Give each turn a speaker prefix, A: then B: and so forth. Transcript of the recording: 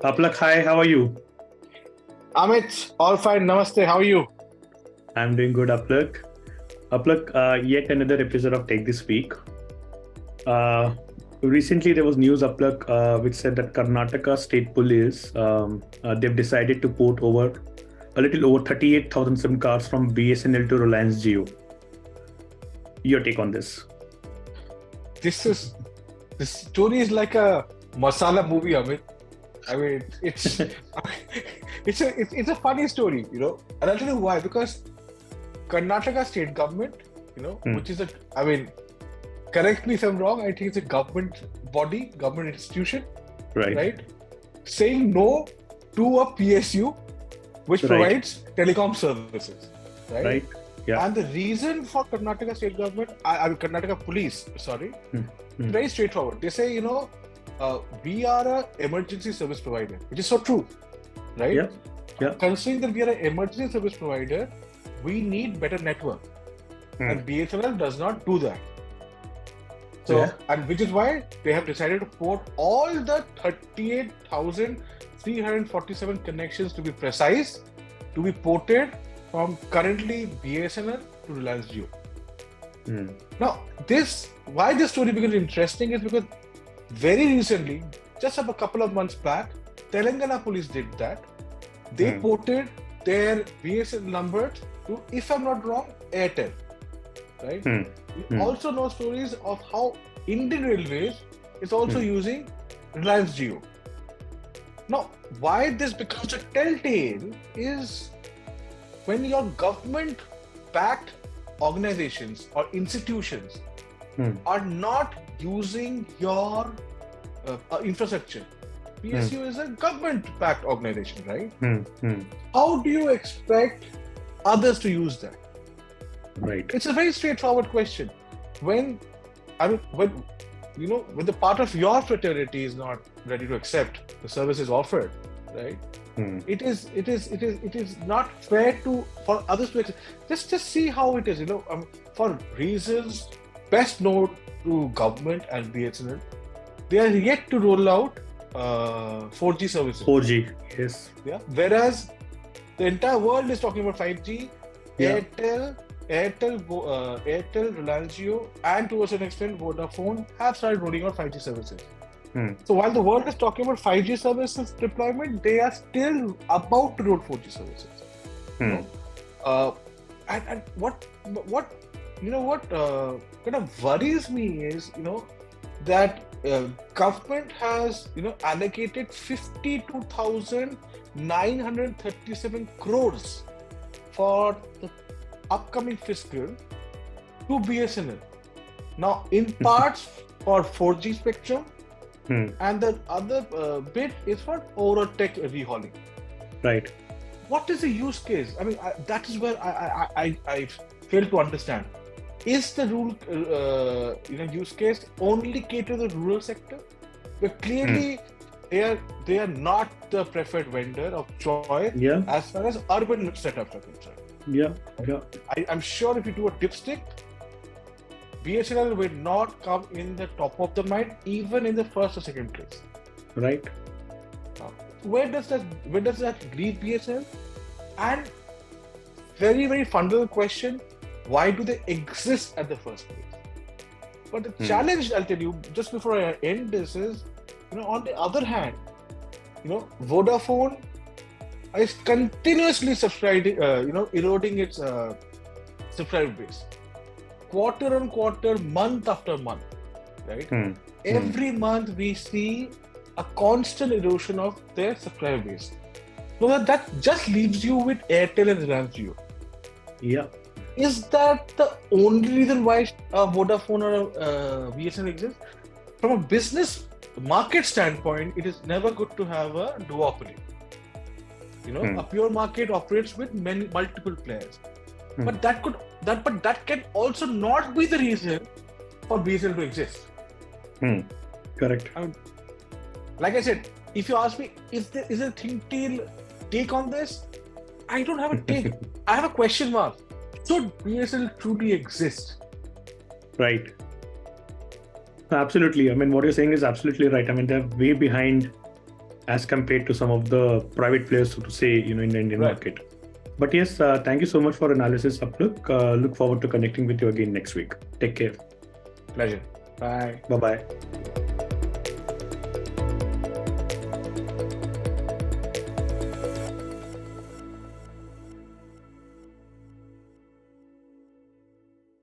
A: Apalak, hi, how are you?
B: Amit, all fine. Namaste. How are you?
A: I'm doing good, Apalak. Apalak, yet another episode of Tech This Week. Recently, there was news, Apalak, which said that Karnataka State Police, they've decided to port over a little over 38,000 SIM cards from BSNL to Reliance Jio. Your take on this?
B: This story is like a masala movie, Amit. I mean, it's a funny story, and I'll tell you why. Because Karnataka state government, which is correct me if I'm wrong. I think it's a government body, government institution, right? Saying no to a PSU which provides telecom services, right?
A: Right. Yeah.
B: And the reason for Karnataka state government, Karnataka police, very straightforward. They say, we are an emergency service provider, which is so true, right?
A: Yeah.
B: Considering that we are an emergency service provider, we need better network, and BSNL does not do that. So, and which is why they have decided to port all the 38,347 connections, to be precise, to be ported from currently BSNL to Reliance Jio. Now, why this story becomes interesting is because very recently, just a couple of months back, Telangana Police did that. They ported their BSNL numbers to, if I'm not wrong, Airtel. Right? We also know stories of how Indian Railways is also using Reliance Jio. Now, why this becomes a telltale is when your government-backed organizations or institutions are not using your infrastructure. PSU is a government-backed organization, right? How do you expect others to use that?
A: Right.
B: It's a very straightforward question. When the part of your fraternity is not ready to accept the services offered, right? It is not fair for others to accept. Just see how it is. For reasons best known to government and BSNL, they are yet to roll out 4G services.
A: 4G, yes.
B: Yeah. Whereas the entire world is talking about 5G. Airtel, Reliance Jio, and to a certain extent Vodafone have started rolling out 5G services. So while the world is talking about 5G services deployment, they are still about to roll 4G services. And what kind of worries me is that government has allocated 52,937 crores for the upcoming fiscal to BSNL. Now, in parts for 4G spectrum, and the other bit is for overall tech rehauling.
A: Right.
B: What is the use case? I mean, that is where I fail to understand. Is the use case only cater to the rural sector? But clearly, they are not the preferred vendor of choice as far as urban setups are concerned. I'm sure if you do a dipstick, BSNL will not come in the top of the mind, even in the first or second place.
A: Right.
B: Where does that leave BSNL? And very, very fundamental question: why do they exist at the first place? But the challenge, I'll tell you, just before I end this is, on the other hand, Vodafone is continuously eroding its subscriber base. Quarter on quarter, month after month, right? Every month we see a constant erosion of their subscriber base. So that just leaves you with Airtel and Reliance Jio.
A: Yeah.
B: Is that the only reason why Vodafone or BSNL exists? From a business market standpoint, it is never good to have a duopoly. A pure market operates with multiple players. But that can also not be the reason for BSNL to exist.
A: Correct.
B: Like I said, if you ask me, is there a Think Teal take on this? I don't have a take. I have a question mark. should BSNL truly exist?
A: Right. Absolutely. I mean, what you're saying is absolutely right. I mean, they're way behind as compared to some of the private players, so to say, in the Indian market. But yes, thank you so much for analysis, Apalak. Look forward to connecting with you again next week. Take care.
B: Pleasure. Bye.
A: Bye-bye.